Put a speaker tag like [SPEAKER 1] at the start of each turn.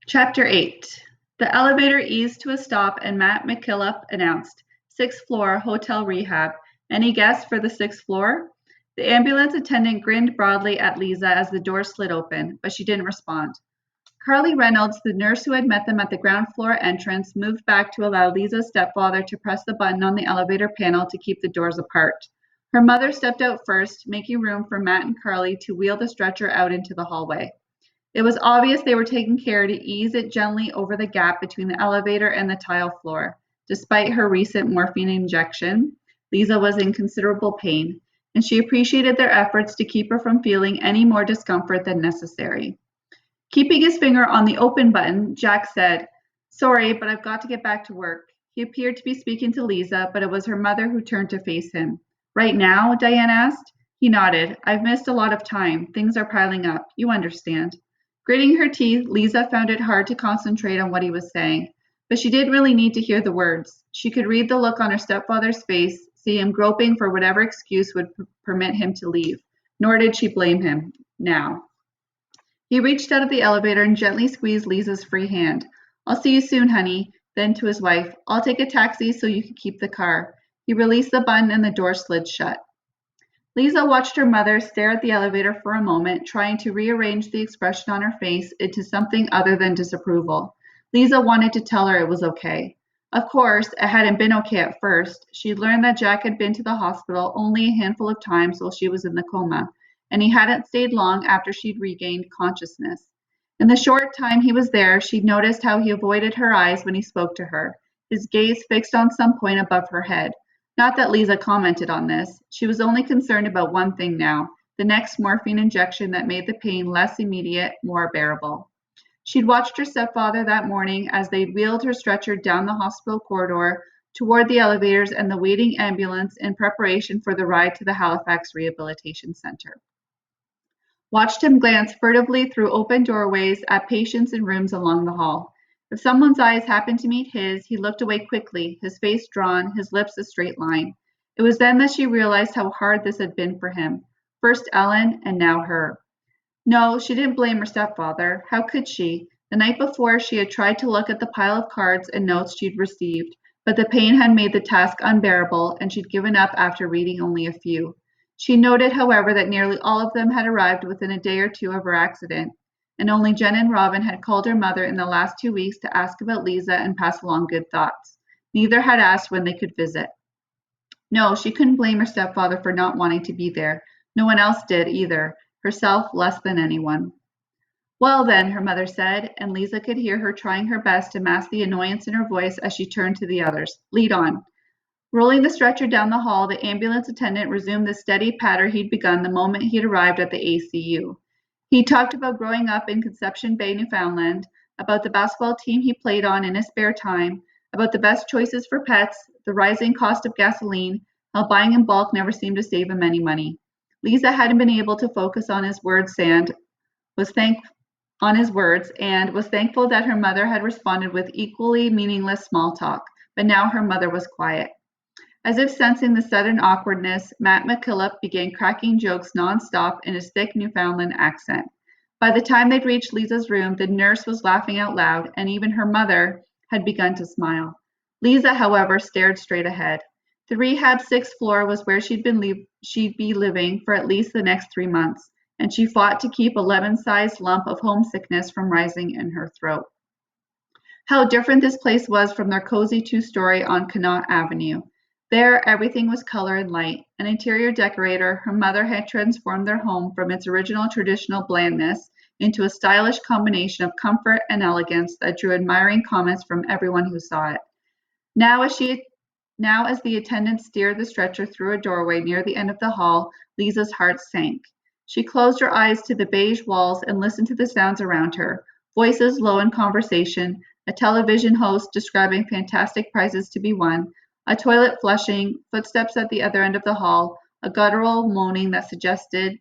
[SPEAKER 1] Chapter 8. The elevator eased to a stop and Matt McKillop announced, "Sixth floor, hotel rehab. Any guests for the sixth floor?" The ambulance attendant grinned broadly at Lisa as the door slid open, but she didn't respond. Carly Reynolds, the nurse who had met them at the ground floor entrance, moved back to allow Lisa's stepfather to press the button on the elevator panel to keep the doors apart. Her mother stepped out first, making room for Matt and Carly to wheel the stretcher out into the hallway. It was obvious they were taking care to ease it gently over the gap between the elevator and the tile floor. Despite her recent morphine injection, Lisa was in considerable pain, and she appreciated their efforts to keep her from feeling any more discomfort than necessary. Keeping his finger on the open button, Jack said, "Sorry, but I've got to get back to work." He appeared to be speaking to Lisa, but it was her mother who turned to face him. "Right now?" Diane asked. He nodded. "I've missed a lot of time. Things are piling up. You understand." Gritting her teeth, Lisa found it hard to concentrate on what he was saying, but she didn't really need to hear the words. She could read the look on her stepfather's face, see him groping for whatever excuse would permit him to leave. Nor did she blame him now. He reached out of the elevator and gently squeezed Lisa's free hand. "I'll see you soon, honey." Then to his wife, "I'll take a taxi so you can keep the car." He released the button and the door slid shut. Lisa watched her mother stare at the elevator for a moment, trying to rearrange the expression on her face into something other than disapproval. Lisa wanted to tell her it was okay. Of course, it hadn't been okay at first. She'd learned that Jack had been to the hospital only a handful of times while she was in the coma, and he hadn't stayed long after she'd regained consciousness. In the short time he was there, she'd noticed how he avoided her eyes when he spoke to her, his gaze fixed on some point above her head. Not that Lisa commented on this. She was only concerned about one thing now, the next morphine injection that made the pain less immediate, more bearable. She'd watched her stepfather that morning as they wheeled her stretcher down the hospital corridor toward the elevators and the waiting ambulance in preparation for the ride to the Halifax Rehabilitation Center. Watched him glance furtively through open doorways at patients in rooms along the hall. If someone's eyes happened to meet his, he looked away quickly, his face drawn, his lips a straight line. It was then that she realized how hard this had been for him. First Ellen, and now her. No, she didn't blame her stepfather. How could she? The night before, she had tried to look at the pile of cards and notes she'd received, but the pain had made the task unbearable, and she'd given up after reading only a few. She noted, however, that nearly all of them had arrived within a day or two of her accident, and only Jen and Robin had called her mother in the last 2 weeks to ask about Lisa and pass along good thoughts. Neither had asked when they could visit. No, she couldn't blame her stepfather for not wanting to be there. No one else did either, herself less than anyone. "Well then," her mother said, and Lisa could hear her trying her best to mask the annoyance in her voice as she turned to the others. "Lead on." Rolling the stretcher down the hall, the ambulance attendant resumed the steady patter he'd begun the moment he'd arrived at the ACU. He talked about growing up in Conception Bay, Newfoundland, about the basketball team he played on in his spare time, about the best choices for pets, the rising cost of gasoline, how buying in bulk never seemed to save him any money. Lisa hadn't been able to focus on his words and was thankful that her mother had responded with equally meaningless small talk, but now her mother was quiet. As if sensing the sudden awkwardness, Matt McKillop began cracking jokes nonstop in his thick Newfoundland accent. By the time they'd reached Lisa's room, the nurse was laughing out loud, and even her mother had begun to smile. Lisa, however, stared straight ahead. The rehab sixth floor was where she'd be living for at least the next 3 months, and she fought to keep a lemon-sized lump of homesickness from rising in her throat. How different this place was from their cozy two-story on Connaught Avenue. There, everything was color and light. An interior decorator, her mother had transformed their home from its original traditional blandness into a stylish combination of comfort and elegance that drew admiring comments from everyone who saw it. Now, as the attendant steered the stretcher through a doorway near the end of the hall, Lisa's heart sank. She closed her eyes to the beige walls and listened to the sounds around her. Voices low in conversation, a television host describing fantastic prizes to be won, a toilet flushing, footsteps at the other end of the hall, a guttural moaning that suggested